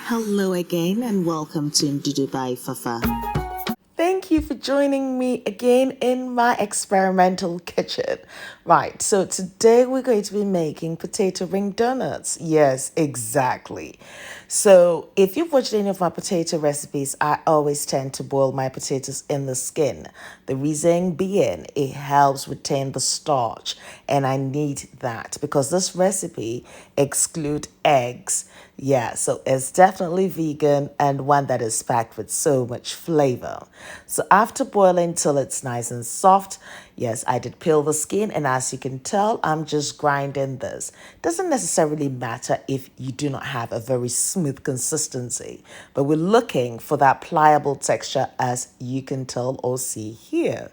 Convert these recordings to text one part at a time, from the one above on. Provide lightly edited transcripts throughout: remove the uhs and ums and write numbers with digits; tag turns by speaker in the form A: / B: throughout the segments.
A: Hello again and welcome to Ndudu by Fafa.
B: Thank you for joining me again in my experimental kitchen. Right, so today we're going to be making potato ring donuts. Yes, exactly. So if you've watched any of my potato recipes, I always tend to boil my potatoes in the skin. The reason being, it helps retain the starch, and I need that because this recipe excludes eggs. Yeah, so it's definitely vegan and one that is packed with so much flavor. So after boiling till it's nice and soft, yes, I did peel the skin, and as you can tell, I'm just grinding this. Doesn't necessarily matter if you do not have a very smooth consistency, but we're looking for that pliable texture as you can tell or see here.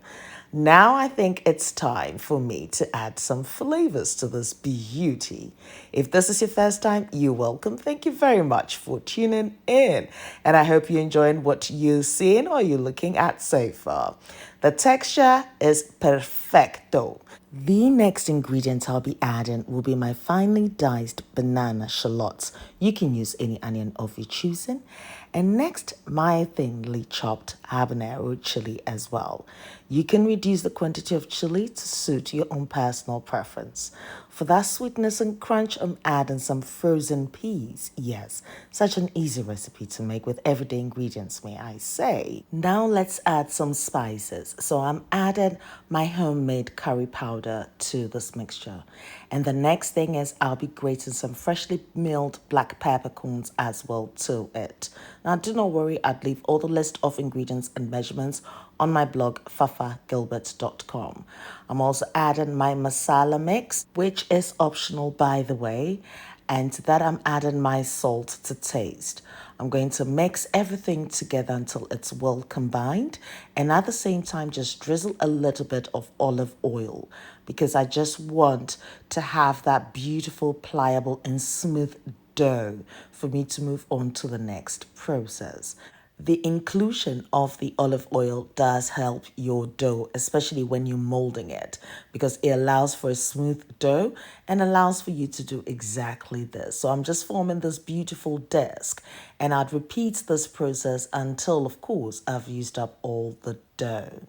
B: Now I think it's time for me to add some flavors to this beauty. If this is your first time, you're welcome. Thank you very much for tuning in. And I hope you're enjoying what you're seeing or you're looking at so far. The texture is perfecto. The next ingredient I'll be adding will be my finely diced banana shallots. You can use any onion of your choosing. And next, my thinly chopped habanero chili as well. You can reduce the quantity of chili to suit your own personal preference. For that sweetness and crunch, I'm adding some frozen peas. Yes, such an easy recipe to make with everyday ingredients, may I say. Now let's add some spices. So I'm adding my homemade curry powder to this mixture. And the next thing is I'll be grating some freshly milled black peppercorns as well to it. Now do not worry, I'd leave all the list of ingredients and measurements on my blog fafagilbert.com. I'm also adding my masala mix, which is optional by the way, and to that I'm adding my salt to taste. I'm going to mix everything together until it's well combined, and at the same time just drizzle a little bit of olive oil because I just want to have that beautiful, pliable and smooth dough for me to move on to the next process. The inclusion of the olive oil does help your dough, especially when you're molding it, because it allows for a smooth dough and allows for you to do exactly this. So I'm just forming this beautiful disc, and I'd repeat this process until, of course, I've used up all the dough.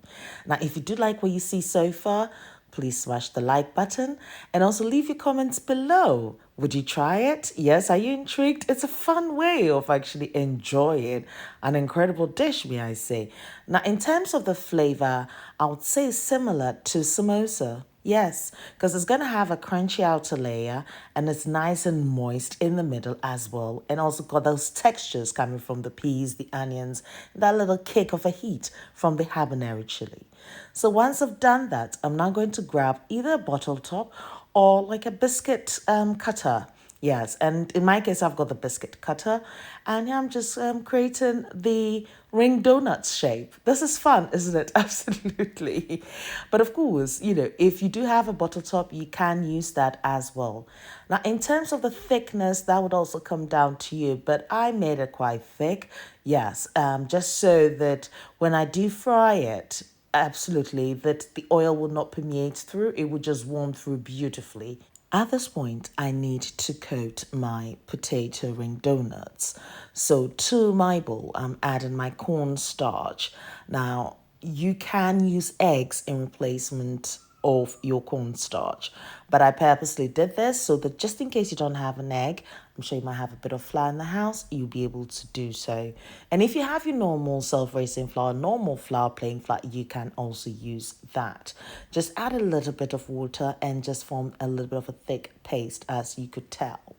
B: Now, if you do like what you see so far, please smash the like button and also leave your comments below. Would you try it? Yes, are you intrigued? It's a fun way of actually enjoying an incredible dish, may I say. Now, in terms of the flavor, I would say similar to samosa. Yes, because it's going to have a crunchy outer layer and it's nice and moist in the middle as well. And also got those textures coming from the peas, the onions, that little kick of a heat from the habanero chili. So once I've done that, I'm now going to grab either a bottle top or like a biscuit cutter. Yes, and in my case, I've got the biscuit cutter, and I'm just creating the ring donuts shape. This is fun, isn't it? Absolutely. But of course, if you do have a bottle top, you can use that as well. Now, in terms of the thickness, that would also come down to you, but I made it quite thick. Yes, just so that when I do fry it, absolutely, that the oil will not permeate through, it would just warm through beautifully. At this point, I need to coat my potato ring donuts. So to my bowl, I'm adding my corn starch. Now, you can use eggs in replacement of your cornstarch, but I purposely did this so that just in case you don't have an egg, I'm sure you might have a bit of flour in the house, you'll be able to do so. And if you have your normal self-raising flour, normal flour, plain flour, you can also use that. Just add a little bit of water and just form a little bit of a thick paste, as you could tell.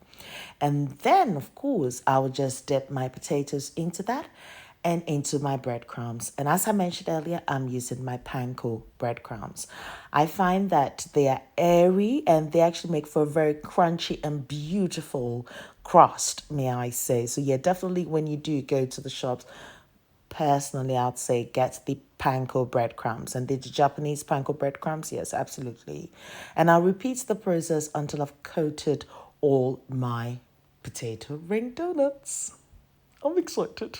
B: And then, of course, I will just dip my potatoes into that and into my breadcrumbs. And as I mentioned earlier, I'm using my Panko breadcrumbs. I find that they are airy and they actually make for a very crunchy and beautiful crust, may I say. So yeah, definitely when you do go to the shops, personally, I'd say get the Panko breadcrumbs. And the Japanese Panko breadcrumbs, yes, absolutely. And I'll repeat the process until I've coated all my potato ring donuts. I'm excited.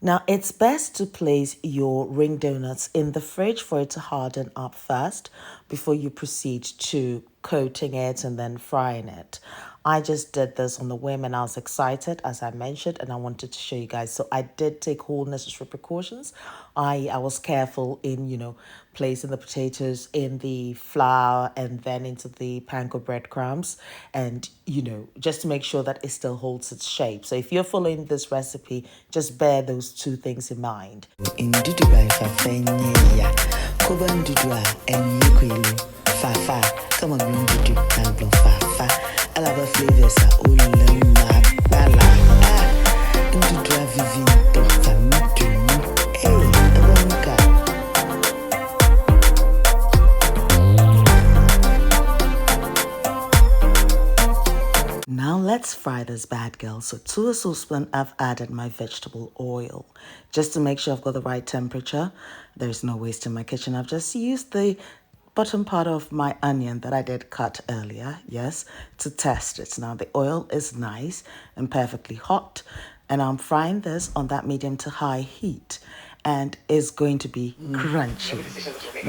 B: Now, it's best to place your ring donuts in the fridge for it to harden up first before you proceed to coating it and then frying it. I just did this on the whim and I was excited, as I mentioned, and I wanted to show you guys. So I did take all necessary precautions. I was careful in, placing the potatoes in the flour and then into the panko breadcrumbs, and, just to make sure that it still holds its shape. So if you're following this recipe, just bear those two things in mind.
C: Ndudu by Fafa ya Koba Ndudu enye kwelu Fafa Come on Ndudu and Fafa Alaba flavors ulema bala Ndudu vivin to famitu Abonka.
B: Now let's fry this bad girl. So to a saucepan, I've added my vegetable oil. Just to make sure I've got the right temperature. There's no waste in my kitchen. I've just used the bottom part of my onion that I did cut earlier, yes, to test it. Now the oil is nice and perfectly hot, and I'm frying this on that medium to high heat, and is going to be crunchy.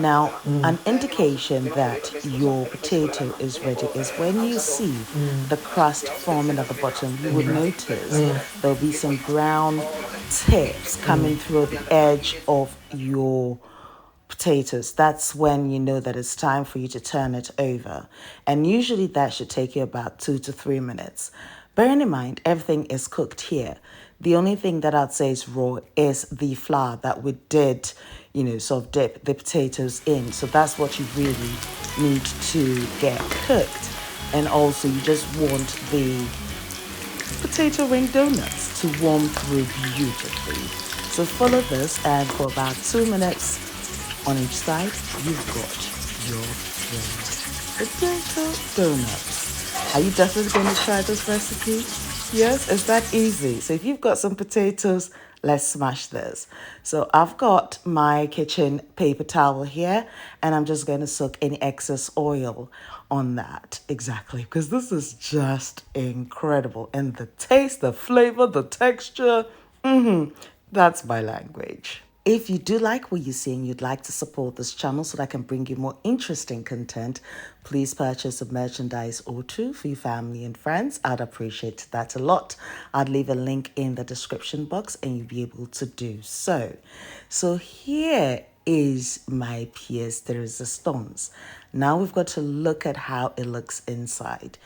B: Now, an indication that your potato is ready is when you see the crust forming at the bottom. You would notice there'll be some brown tips coming through the edge of your potatoes. That's when you know that it's time for you to turn it over. And usually that should take you about 2 to 3 minutes. Bearing in mind, everything is cooked here. The only thing that I'd say is raw is the flour that we did, sort of dip the potatoes in. So that's what you really need to get cooked. And also you just want the potato ring donuts to warm through beautifully. So follow this, and for about 2 minutes on each side, you've got your potato donuts. Are you definitely going to try this recipe? Yes, it's that easy. So if you've got some potatoes, let's smash this. So I've got my kitchen paper towel here, and I'm just going to soak any excess oil on that. Exactly, because this is just incredible. And the taste, the flavor, the texture, that's my language. If you do like what you see and you'd like to support this channel so that I can bring you more interesting content, please purchase a merchandise or two for your family and friends. I'd appreciate that a lot. I'd leave a link in the description box and you'll be able to do so. So here is my pièce de résistance. Now we've got to look at how it looks inside.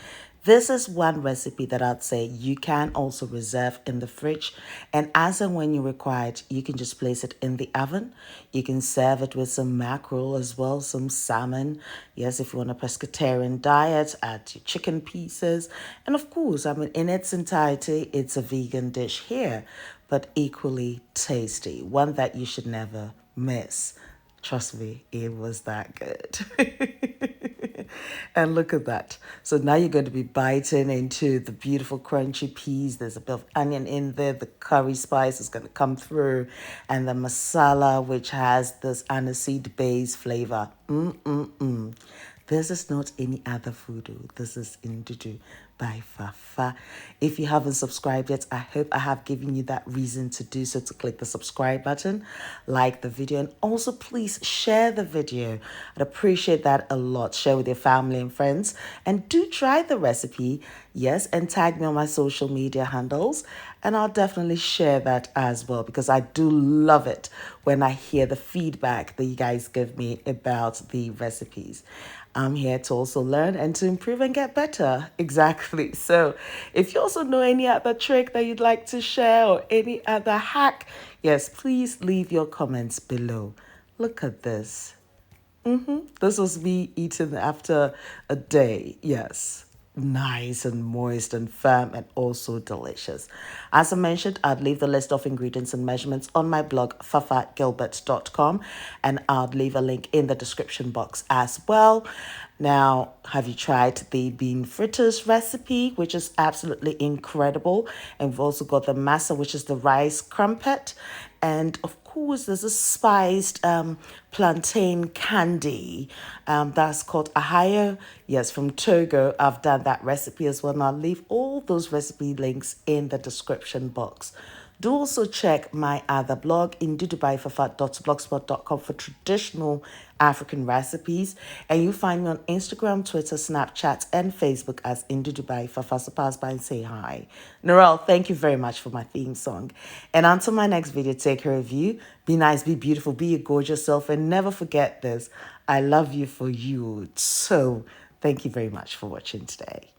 B: This is one recipe that I'd say you can also reserve in the fridge, and as and when you require it, you can just place it in the oven. You can serve it with some mackerel as well, some salmon. Yes, if you want a pescatarian diet, add your chicken pieces. And of course, in its entirety, it's a vegan dish here, but equally tasty, one that you should never miss. Trust me, it was that good. And look at that. So now you're going to be biting into the beautiful crunchy peas. There's a bit of onion in there. The curry spice is going to come through. And the masala, which has this aniseed base flavor. This is not any other food. This is Ndudu by Fafa. If you haven't subscribed yet, I hope I have given you that reason to do so, to click the subscribe button, like the video, and also please share the video. I'd appreciate that a lot. Share with your family and friends, and do try the recipe, yes, and tag me on my social media handles, and I'll definitely share that as well, because I do love it when I hear the feedback that you guys give me about the recipes. I'm here to also learn and to improve and get better. Exactly. So if you also know any other trick that you'd like to share or any other hack, yes, please leave your comments below. Look at this. This was me eating after a day. Yes. Nice and moist and firm and also delicious. As I mentioned, I'd leave the list of ingredients and measurements on my blog, fafagilbert.com, and I'll leave a link in the description box as well. Now, have you tried the bean fritters recipe, which is absolutely incredible? And we've also got the masa, which is the rice crumpet. And of course, there's a spiced plantain candy that's called Ahayo. Yes, from Togo. I've done that recipe as well. And I'll leave all those recipe links in the description box. Do also check my other blog, ndudubyfafa.blogspot.com, for traditional African recipes. And you find me on Instagram, Twitter, Snapchat, and Facebook as Ndudubyfafa. So pass by and say hi. Narelle, thank you very much for my theme song. And until my next video, take care of you. Be nice, be beautiful, be your gorgeous self, and never forget this. I love you for you. So thank you very much for watching today.